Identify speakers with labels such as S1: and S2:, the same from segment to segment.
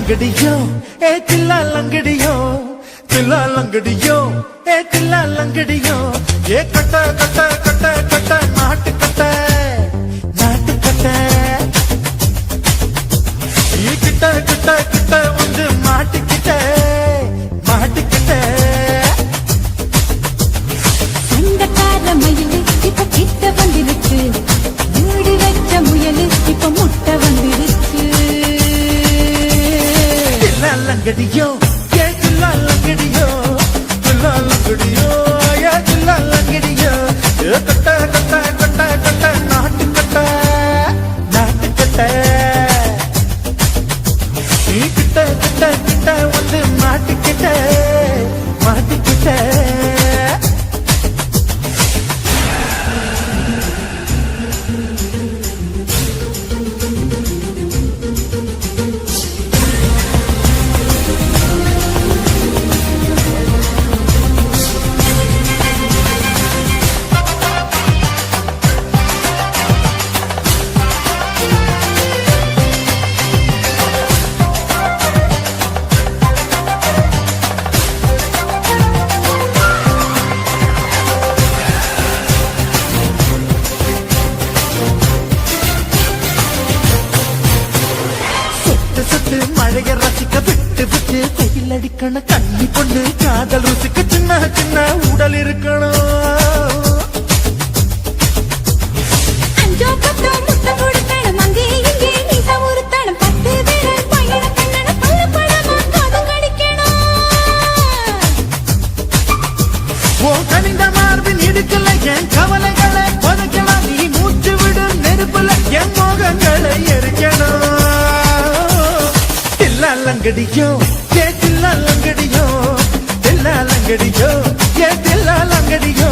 S1: லங்கடியோ ஏ தில்லா லங்கடியோ தில்லா லங்கடியோ ஏ தில்லா லங்கடியோ ஏ கட்ட கட்ட கட்ட கட்ட நாட்டு கட்ட நாட்டு கட்ட ஈ கிட்ட கிட்ட கிட்ட வந்து மாட்டிக்கிட்ட மாட்டிக்கிட்ட
S2: சொந்தக்கார மயிலு இப்ப கிட்ட வந்துருச்சு மூடி வச்ச முயலு இப்ப முட்டை வந்துருச்சு
S1: தில்லா லங்கடியோ ஏ தில்லா லங்கடியோ தில்லா லங்கடியோ ஏ தில்லா லங்கடியோ ஏ கட்ட கட்ட கட்ட கட்ட நாட்டு கட்ட நாட்டு கட்ட நீ கிட்ட கிட்ட கிட்ட வந்து மாட்டிக்கிட்ட மாட்டிக்கிட்ட மழைய ரசிக்க விட்டு விட்டு வெயில் அடிக்கணும் கண்ணி பொண்ணு காதல் ருசிக்க சின்ன சின்ன உடல் இருக்கணும்
S2: அஞ்சோ பத்தோ முட்டை கொடுத்தணும் அங்கே இங்கே நீச உறுத்தணும் 10 விரல் பயண கண்ணன பல்ல பழமா காதும் கடிக்கணும்
S1: ஓ கனிந்த மார்பின் இடுக்கல என் கவலைகளை பதுக்கலாம் நீ மூச்சு விடும் நெருப்புல என் மோகங்களை எரிக்கணும் தில்லா லங்கடியோ ஏ தில்லா லங்கடியோ தில்லா லங்கடியோ ஏ தில்லா லங்கடியோ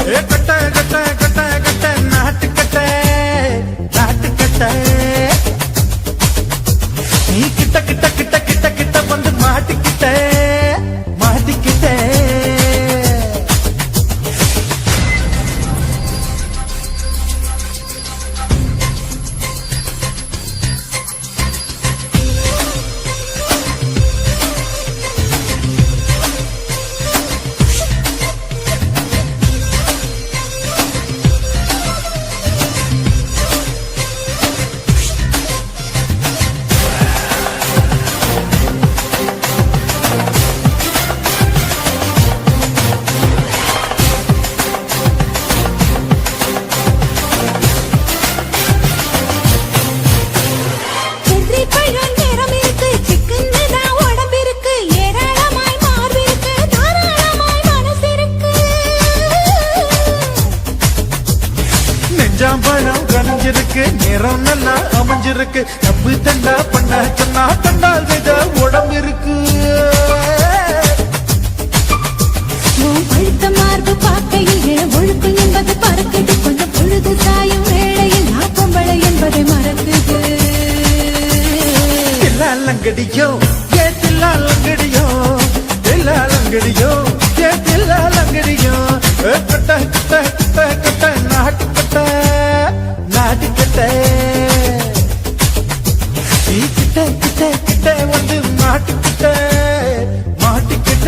S1: ஏ கட்ட கட்ட கட்ட கட்ட நாட்டு கட்ட நாட்டு கட்ட நீ கிட்ட கிட்ட கிட்ட கிட்ட கிட்ட வந்து மாட்டிக்கிட்ட மாட்டிக்கிட்ட பழம் கனிஞ்சிருக்கு நேரம் நல்லா அமைஞ்சிருக்கு தப்பு தண்டா பண்ண சொன்னா தண்டால் வித உடம்பு இருக்கு
S2: பழுத்த மார்பு பார்க்கையில் ஒழுக்கு என்பது பறக்குது கொஞ்சம் பொழுது சாயும் வேளையில் நாப்பம்பளை என்பதை மறக்குது
S1: தில்லா லங்கடியோ ஏ தில்லா லங்கடியோ தில்லா லங்கடியோ ஏ தில்லா லங்கடியோ கட்ட கட்ட கட்ட கட்ட நாட்டு கட்ட நாட்டு கட்ட நீ கிட்ட கிட்ட கிட்ட வந்து மாட்டுக்கிட்ட மாட்டுக்கிட்ட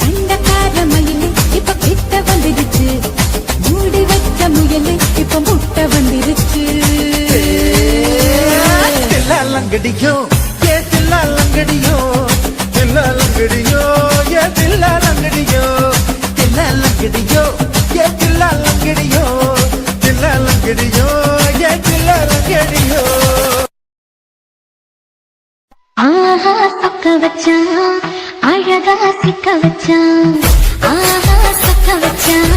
S2: சொந்தக்கார மயிலு இப்ப கிட்ட வந்துருச்சு மூடி வச்ச முயலு இப்ப முட்டை வந்துருச்சு
S1: தில்லா லங்கடியோ ஏ தில்லா லங்கடியோ தில்லா லங்கடியோ ஏ தில்லா லங்கடியோ தில்லா லங்கடியோ ஏ தில்லா லங்கடியோ தில்லா லங்கடியோ ஏ தில்லா லங்கடியோ
S2: ஆஹா சொக்க வச்சான் அழகா சிக்க வச்சான் ஆஹா சொக்க வச்சான்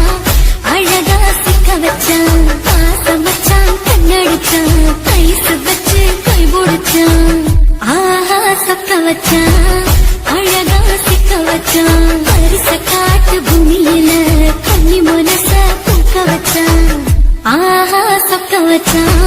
S2: அழகா சிக்க வச்சான் பாசம் வச்சான் கண்ணடிச்சான் கைசு வச்சு கை முடிச்சான் ஆஹா சொக்க வச்சான் அழகா சிக்க வச்சான் பரிச காட்டு பூமியில கன்னி மனச பூக்க வச்சான் ஆஹா சொக்க வச்சான்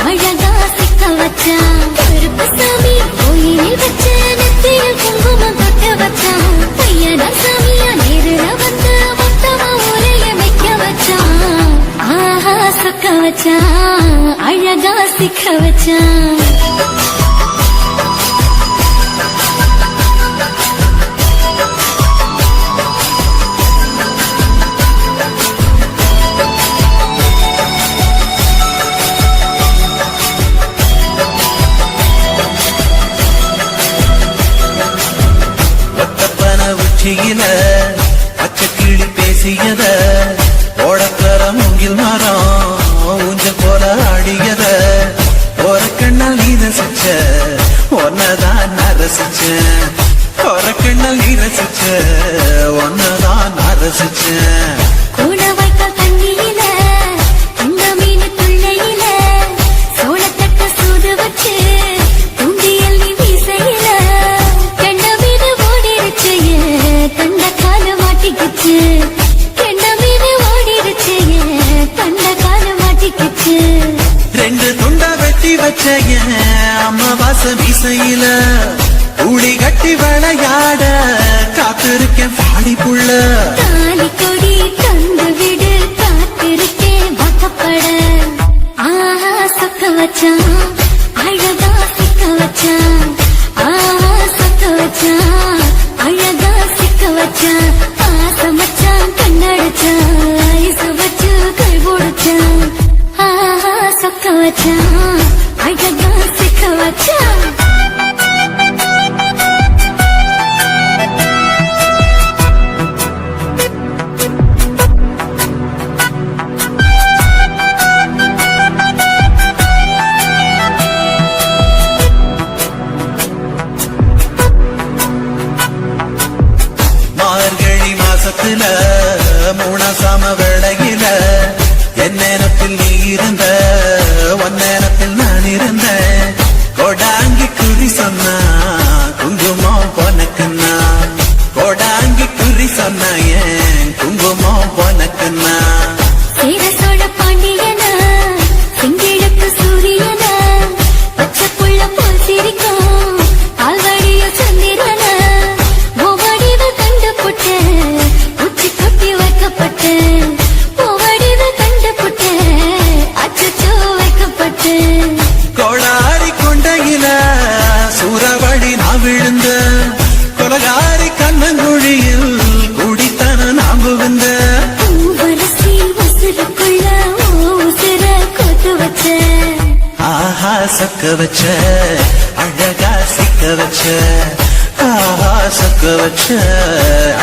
S2: அழகா சிக்க வச்சான் கருப்பு சாமி கோயிலில் வச்ச நெத்தியில் குங்குமம் தொட்ட வச்சான் பையனா சாமியா நேரில் வந்து மொத்தமா உரைய வைக்க வச்சான் ஆஹா சொக்க வச்சான் அழகா சிக்க வச்சான்
S3: உச்சியில பச்சை கிளி பேசியத ஓடக்கர மூங்கில் மரம் ஊஞ்சல் போல ஆடியத ஒரு கண்ணால் நீ ரசிச்ச ஒன்னதான் நான் ரசிச்சேன் ஒரு கண்ணால் நீ ரசிச்ச ஒன்னதான் நான் ரசிச்சேன்
S2: கூட வைக்க தண்ணியில இந்த மீன் துள்ளையில சோளத்தட்ட சூடு வச்சு தூண்டியல் நீ வீசையில கெண்ட மீன் ஓடிருச்சு கண்ட கால மாட்டிக்கிச்சு கெண்ட மீன் ஓடிருச்சு கண்ட கால மாட்டிக்கிச்சு
S3: ரெண்டு துண்டா வெட்டி வச்ச அம்மா வாச வீசையில ஊடி கட்டி விளையாட காத்திருக்கேன் பாடி புள்ள
S2: தாலி கொடி தந்து விடு காத்திருக்கேன் வாக்கப்பட ஆஹா சொக்க வச்சான் அழகா சிக்க வச்சான் ஆஹா சொக்க வச்சான் அழகா சிக்க வச்சான் ஆசை மச்சான் கண்ணடிச்சான் ஐசு வச்சு கை போடுச்சான் ஆஹா சொக்க வச்சான் அழகா சிக்க வச்சான்
S3: மார்கழி மாசத்துல மூணாசாம வேளையில என் நேரத்தில் நீ இருந்த உன் நேரத்தில் நான் இருந்தேன் கொடாங்கி குறி சொன்னா குங்குமம் பொனக்குன்னா கொடாங்கி குறி சொன்னா ஏன் குங்குமம் பொனக்குன்னா
S2: சேர சோழ பாண்டியனா செங்கிழக்கு சூரியனா பச்சை புள்ள போல் சிரிக்கும் ஆழ்வடிய சந்திரனா ஓவடிவ கண்டு புட்ட உச்சி கொட்டி வைக்கப்பட்டு ஓவடிவ கண்டு புட்ட அச்சோ வைக்கப்பட்டு
S3: கோடாரி கொண்டையில சூறாவளி நான் விழுந்த கொலகாரி கண்ணங்குழியில் குடித்தன நாம் விழுந்த
S2: பூவரசி உசுருக்குள்ள உசுர கொத்து வச்ச
S3: ஆஹா சொக்க வச்ச அழகா சிக்க வச்ச ஆஹா சொக்க வச்ச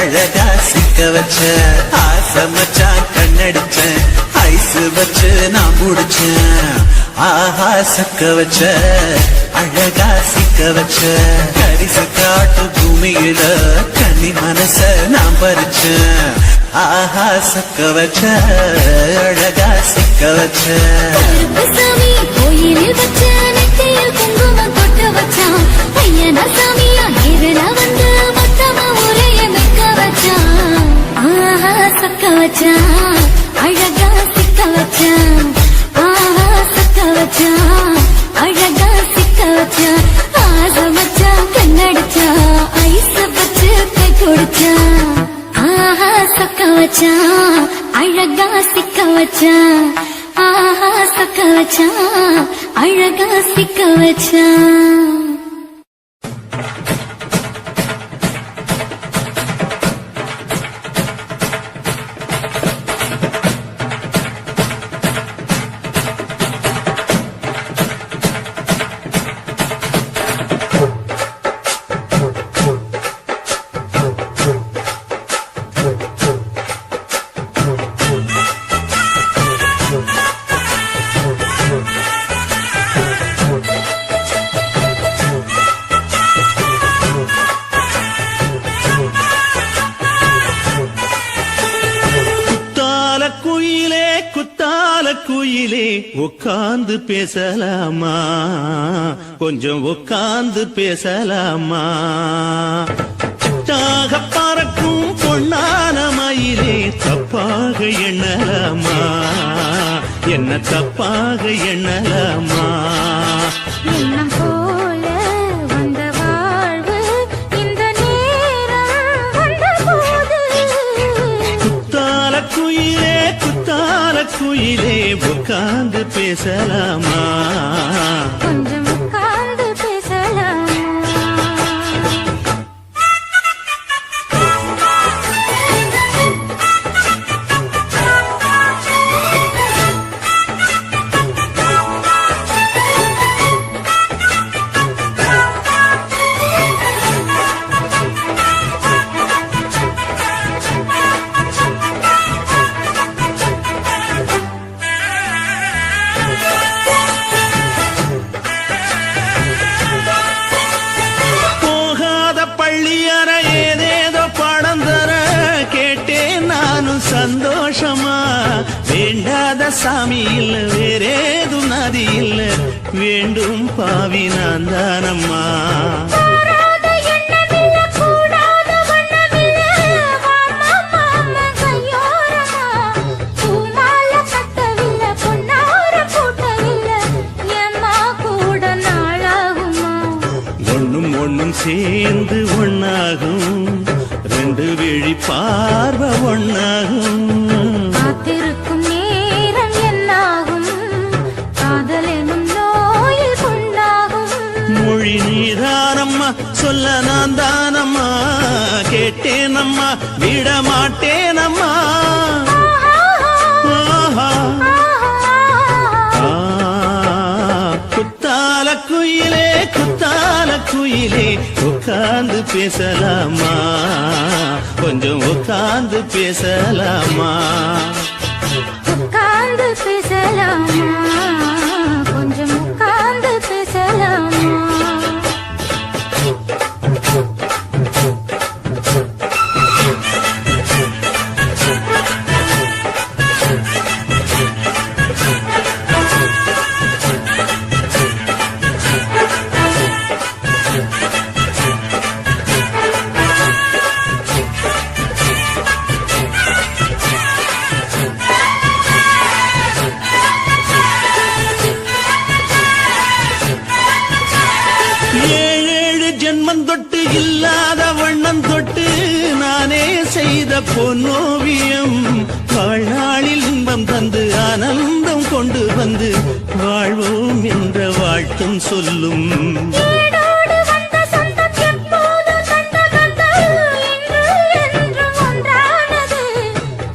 S3: அழகா சிக்க வச்ச ஆசை மச்சான் கண்ணடிச்சேன் ஐசு வச்சு நான் முடிச்சேன் ஆஹா சொக்க வச்ச அழகா சிக்க வச்ச கரிசு காட்டு பூமியில கன்னி மனச நான் பறிச்சேன் ஆஹா சொக்க வச்ச அழகா சிக்க வச்ச
S2: சாமி கோயிலில் வச்ச நெத்தியில் குங்குமம் தொட்டு வச்சான் பையனா சாமியா நேரில் வந்து மொத்தமா உரைய வைக்க வச்சான் ஆஹா சொக்க வச்சான் அழகா சிக்க வச்சான் ஆஹா சொக்க வச்சான் அழகா சிக்க வச்சான் ஆசை மச்சான் கண்ணடிச்சான் ஐச வச்சு கை கொடுச்சான் ஆஹா சொக்க வச்சான் அழகா சிக்க வச்சான் ஆஹா சொக்க வச்சான் அழகா சிக்க வச்சான்
S1: குயிலே உட்கார்ந்து பேசலாமா கொஞ்சம் உட்கார்ந்து பேசலாமா தாக பறக்கும் பொன்னான மயிலே தப்பாக எண்ணலாமா என்ன தப்பாக எண்ணலாமா
S2: எண்ணம் போல வந்த வாழ்வு இந்த நேரம் வந்தபோது
S1: குத்தால குயிலே உட்கார்ந்து பேசலாமா
S2: கொஞ்சம் உட்கார்ந்து பேசலாம்
S3: சாமி இல்ல வேறேதும் நதி இல்ல வேண்டும் பாவி நான் தானம்மா
S2: கூடாத எண்ணமில்ல, கூடாத வண்ணமில்ல, வாமா மாமா கையோரமா. பூமாலை கட்டவில்லை, பொன்னார பூட்டவில்லை, ஏம்மா கூட நாளாகுமா?
S3: ஒண்ணும் சேர்ந்து ஒண்ணாகும் ரெண்டு விழி பார்வை ஒண்ணாகும்
S2: காத்திருக்கும் நேரம் என்னாகும்? காதல் எனும் நோயில் கொண்டாகும்.
S3: மொழி நீதானம்மா சொல்ல நான் தானம்மா கேட்டேனம்மா விட மாட்டேனம்மா ஆஹா. குத்தால குயிலே குத்தால குயிலே உட்கார்ந்து பேசலாமா கொஞ்சம் உட்கார்ந்து பேசலாமா
S2: உட்கார்ந்து பேசலாமா, கொஞ்சம் உட்கார்ந்து பேசலாமா?
S3: ஏழேழு ஜென்மம் தொட்டு இல்லாத வண்ணம் தொட்டு நானே செய்த பொன்னோவியம் வாழ்நாளில் இன்பம் தந்து ஆனந்தம் கொண்டு வந்து வாழ்வோம் என்ற வாழ்த்தும் சொல்லும்
S2: ஏடோடு வந்த சொந்தம் எப்போதும் தந்த பந்தம் இன்று என்றும் ஒன்றானது.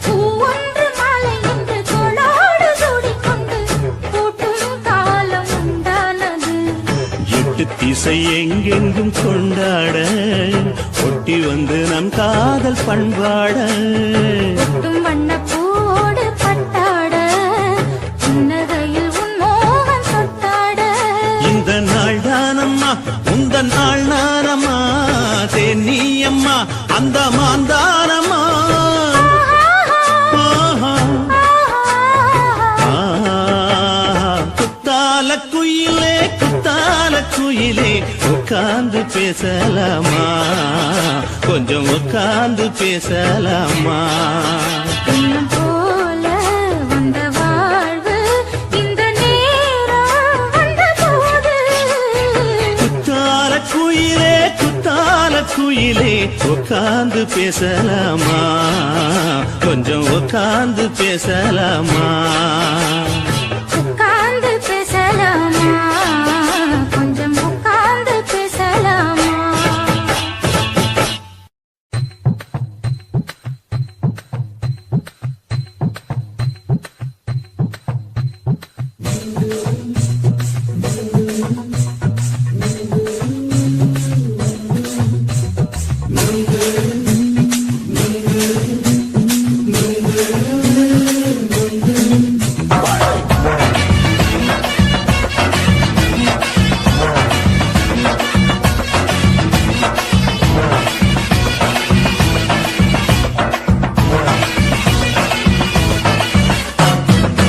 S2: பூ ஒன்று மாலை என்று தோளோடு சூடிக்கொண்டு பூட்டும் காலம் உண்டானது.
S3: எட்டு திசை எங்கெங்கும் கொண்டாட ஒட்டி வந்து நம் காதல் பண்பாட
S2: ஒட்டும் வண்ணப்பூவோடு பட்டாட, புன்னகையில் உன் மோகம் தொட்டாட.
S3: இந்த நாள் தானம்மா உந்த நாள் நானம்மா தேனியம்மா அந்த மாந்தானம்மா ஆஹா. குத்தால குயிலே குத்தால குயிலே உட்கார்ந்து பேசலாமா கொஞ்சம் உட்கார்ந்து பேசலாமா
S2: எண்ணம் போல வந்த வாழ்வு இந்த நேரம் வந்தபோது.
S3: குத்தால குயிலே உட்கார்ந்து பேசலாமா கொஞ்சம் உட்கார்ந்து பேசலாமா
S2: உட்கார்ந்து பேசலாமா, கொஞ்சம் உட்கார்ந்து பேசலாமா?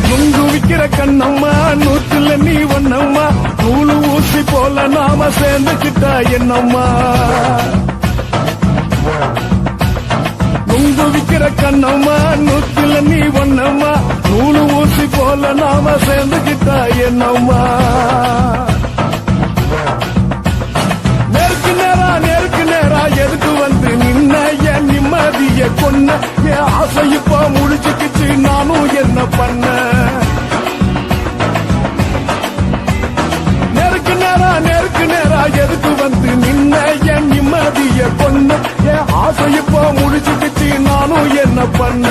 S4: நுங்கு விக்கிற கண்ணம்மா நூற்றுல நீ ஒன்னம்மா நூலு ஊசி போல நாம சேர்ந்துக்கிட்டா என்னம்மா நுங்கு விக்கிற கண்ணம்மா நூற்றுல நீ ஒன்னம்மா நூலு ஊசி போல நாம சேர்ந்துக்கிட்டா என்னம்மா நேருக்கு நேரா எதுக்கு வந்து நின்ன என் நிம்மதிய கொன்ன என் ஆசை இப்ப முடிச்சுக்கிச்சு நானும் என்ன பண்ண நேருக்கு நேரா எதுக்கு வந்து நின்ன என் நிம்மதிய கொன்ன என் ஆசை இப்ப முடிச்சுக்கிச்சு நானும் என்ன பண்ண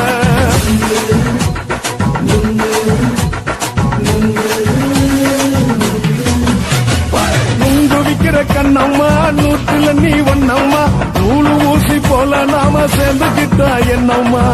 S4: நுங்கு விக்கிற கண்ணம்மா நூற்றுல நீ ஒன்னம்மா நூலு ஊசி போல நாம சேர்ந்துக்கிட்டா என்னம்மா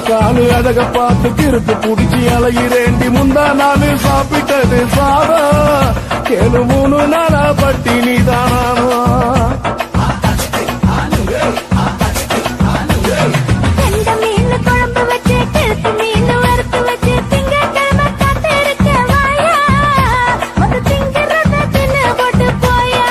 S4: காலு அழக பார்த்து கிறுக்கு புடிச்சு அலையிறேண்டி முந்தா நாலு சாப்பிட்டது சாதா கேளு 3 நாளா பட்டினி தானானோ
S2: கெண்ட மீன் குழம்பு வச்சு கிழக்கு மீன் வறுத்து வச்சு திங்கட்கிழமை காத்திருக்க வாயா வந்து திங்கிறத தின்னு போட்டு போயா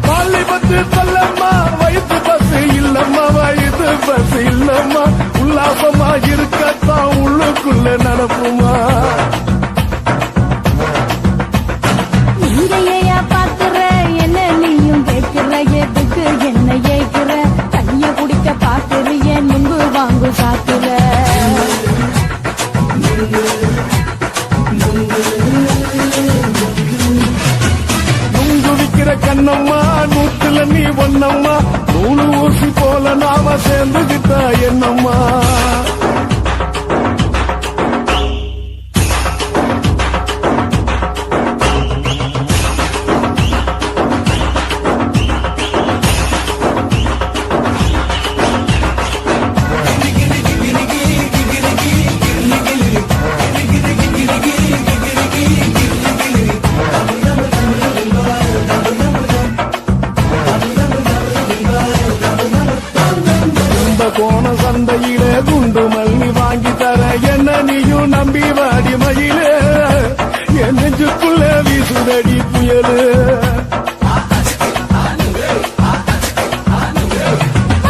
S4: பள்ளி பத்து சொல்லம்மா வயிற்று பஸ் இல்லம்மா வயிற்று பஸ் இல்லம்மா உல்லாசமா இருக்கத்தான் உள்ளுக்குள்ள நடப்புமா
S2: நீங்க பாக்குற என்ன நீயும் கேட்கிற எதுக்கு என்ன ஏய்க்கிற தண்ணிய குடிக்க பாக்குறிய நுங்கு வாங்கு சாக்குற
S4: நுங்கு விக்கிற கண்ணம்மா நூத்துல நீ ஒன்னம்மா நூலு ஊசி போல நாம சேர்ந்துகிட்டா என்னம்மா கோண சந்தையில குண்டு மல்லி வாங்கி தர என்ன நீயும் நம்பி வாடி மயிலே என் நெஞ்சுக்குள்ள வீசுதடி புயலு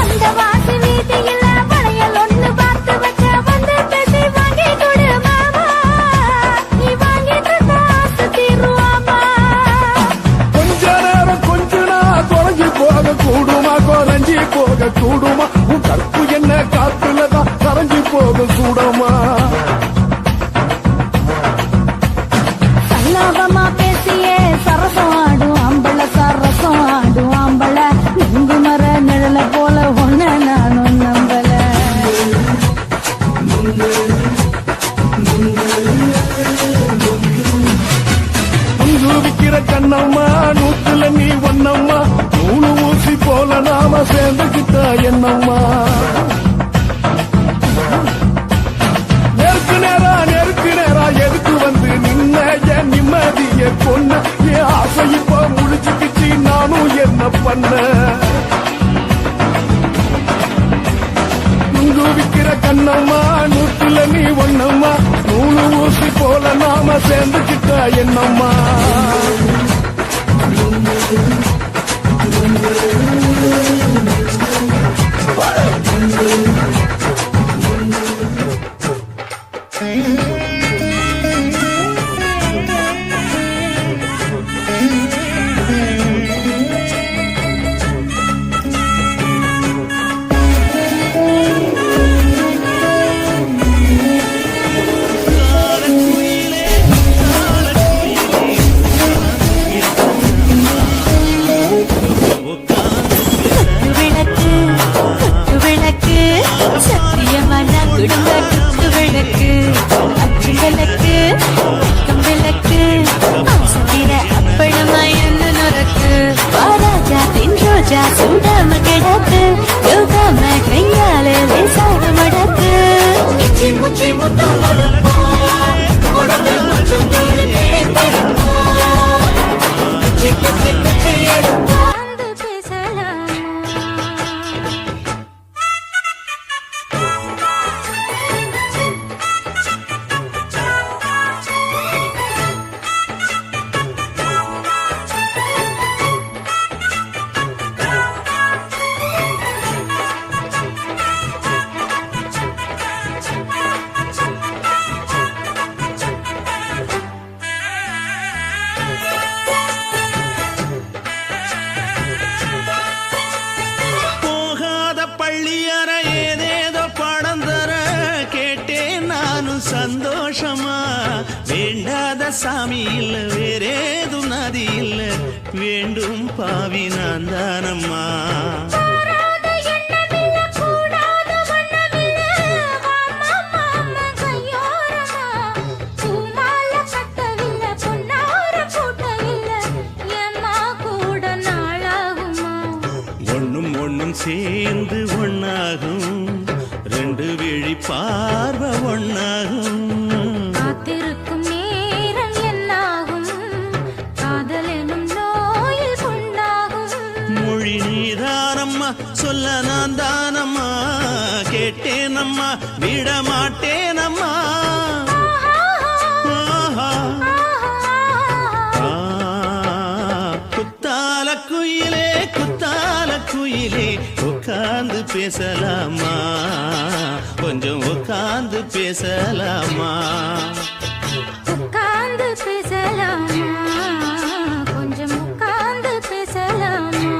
S2: அந்த வாசி வீதியில வளையல் ஒண்ணு பார்த்து வச்ச வந்து பேசி வாங்கி கொடு மாமா நீ வாங்கி தந்தா ஆசை தீருவாமா
S4: கொஞ்ச நேரம் கொஞ்ச நாள் குறைஞ்சி போக கூடுமா குறைஞ்சி போக கூடுமா உன் கற்பு என்ன காத்துலதான் கரைஞ்சி போக கூடுமா
S2: சல்லாபமா பேசியே சரசம் ஆடும் ஆம்பள சரசம் ஆடும் ஆம்பள நெங்கு மர நிழல போல ஒன்ன நானும் நம்பல
S4: நுங்கு விக்கிற கண்ணம்மா நூத்துல நீ ஒன்னம்மா நூலு ஊசி போல நாம சேர்ந்துகிட்டா என்னம்மா நெருக்கு நேரா எதுக்கு வந்து நின்ன என் நிம்மதிய கொன்ன என் ஆசை இப்ப முடிச்சுக்கிச்சு நானும் என்ன பண்ண நுங்கு விக்கிற கண்ணம்மா நூத்துல நீ ஒன்னம்மா நூலு ஊசி போல நாம சேர்ந்துகிட்டா என்னம்மா
S2: விளக்கு சத்தியமான குடும்ப விளக்கு அச்சு விளக்கு விளக்கு ஆசத்திர அப்பளமாயன்னு நொறுக்கு ராஜா தின் ரோஜா சூடாம கிடக்கு யோகாம கையால லேசாக மடக்கு முச்சி முத்தம்
S3: சந்தோஷமா வேண்டாத சாமி இல்ல வேறேதும் நதி இல்ல வேண்டும் பாவி நான் தானம்மா ஒண்ணும் ஒண்ணும் சேர்ந்து ஒண்ணாகும் ரெண்டு விழி பார்வை ஒன்னாகும்
S2: காத்திருக்கும் நேரம் என்னாகும் காதல் எனும் நோயில் புண்ணாகும்
S3: மொழி நீதானம்மா சொல்ல நான் தானம்மா கேட்டேனம்மா விட மாட்டேனம்மா ஆஹா. குத்தால குயிலே குத்தால குயிலே உட்கார்ந்து பேசலாமா கொஞ்சம் உட்கார்ந்து பேசலாமா
S2: உட்கார்ந்து பேசலாமா கொஞ்சம் உட்கார்ந்து பேசலாமா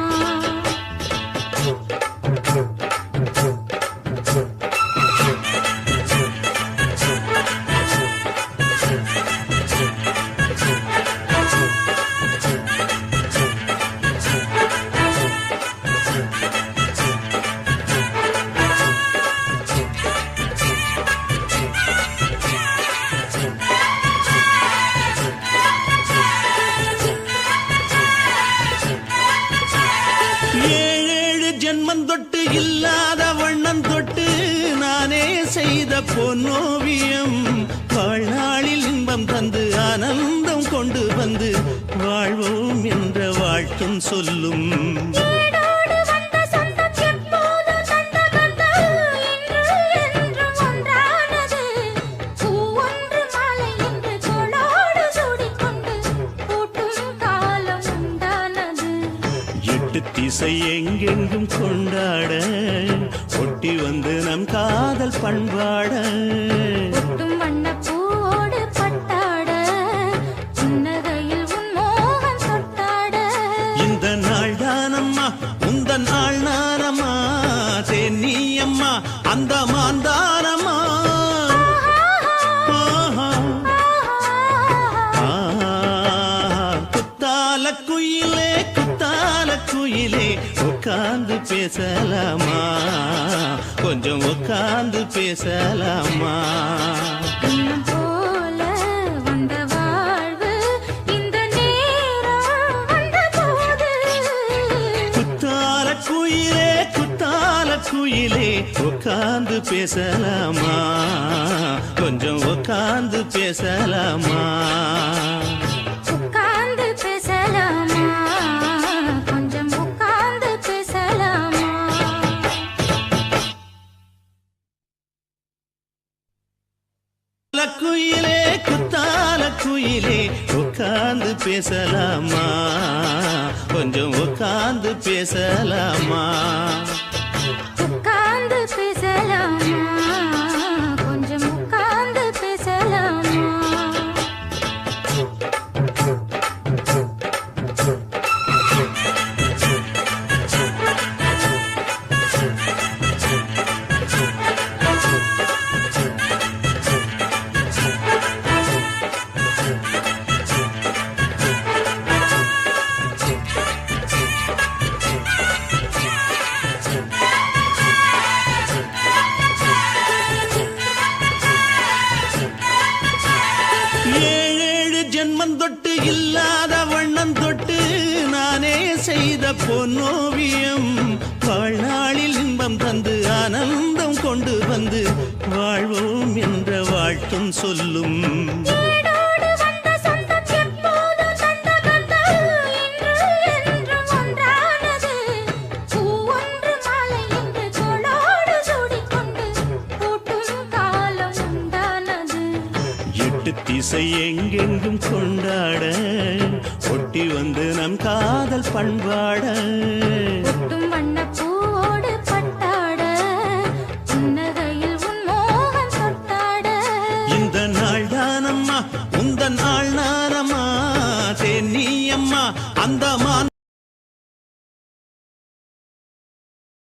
S3: ஏழேழு ஜென்மம் தொட்டு இல்லாத வண்ணம் தொட்டு நானே செய்த பொன்னோவியம் வாழ்நாளில் இன்பம் தந்து ஆனந்தம் கொண்டு வந்து வாழ்வோம் என்ற வாழ்த்தும் சொல்லும்
S2: ஏடோடு வந்த சொந்தம் எப்போதும் தந்த பந்தம் இன்று என்றும் ஒன்றானது பூ ஒன்று மாலை என்று தோளோடு சூடிக்கொண்டு பூட்டும் காலம் உண்டானது
S3: எட்டு திசை எங்கெங்கும் கொண்டாட ஒட்டி வந்து நம் காதல் பண்பாட
S2: ஒட்டும் வண்ணப் பூவோடு பட்டாட புன்னகையில் உன் மோகம் தொட்டாட
S3: இந்த நாள் தானம்மா உந்த நாள் நானம்மா தேனி அம்மா அந்த மாந்தானம்மா ஆஹா. குத்தால குயிலே குத்தால குயிலே உட்கார்ந்து பேசலாமா கொஞ்சம் உட்கார்ந்து பேசலாமா
S2: இன்னும் போல வந்த வாழ்வு இந்த நேரம் வந்தபோது
S3: குத்தால குயிலே உட்கார்ந்து பேசலாமா கொஞ்சம் உட்கார்ந்து பேசலாமா
S2: உட்கார்ந்து பேசலாமா கொஞ்சம் உட்கார்ந்து பேசலாமா
S3: குயிலே குத்தால குயிலே உட்கார்ந்து பேசலாமா கொஞ்சம் உட்கார்ந்து பேசலாமா
S2: உட்கார்ந்து பேசலாமா கொஞ்சம் உட்கார்ந்து பேசலாமா
S3: ஏழேழு ஜென்மம் தொட்டு இல்லாத வண்ணம் தொட்டு நானே செய்த பொன்னோவியம் வாழ்நாளில் இன்பம் தந்து ஆனந்தம் கொண்டு வந்து வாழ்வோம் என்ற வாழ்த்தும் சொல்லும்
S2: ஏடோடு வந்த சொந்தம் எப்போதும் தந்த பந்தம் இன்று என்றும் ஒன்றானது பூ ஒன்று மாலை என்று தோளோடு சூடிக்கொண்டு பூட்டும் காலம் உண்டானது
S3: எட்டு திசை எங்கெங்கும் கொண்டாட ஒட்டி வந்து நம் காதல் பண்பாட
S2: ஒட்டும் வண்ணப் பூவோடு பட்டாட புன்னகையில் உன் மோகம் தொட்டாட
S3: இந்த நாள் தானம்மா உந்த நாள் நானம்மா தேனி அம்மா அந்த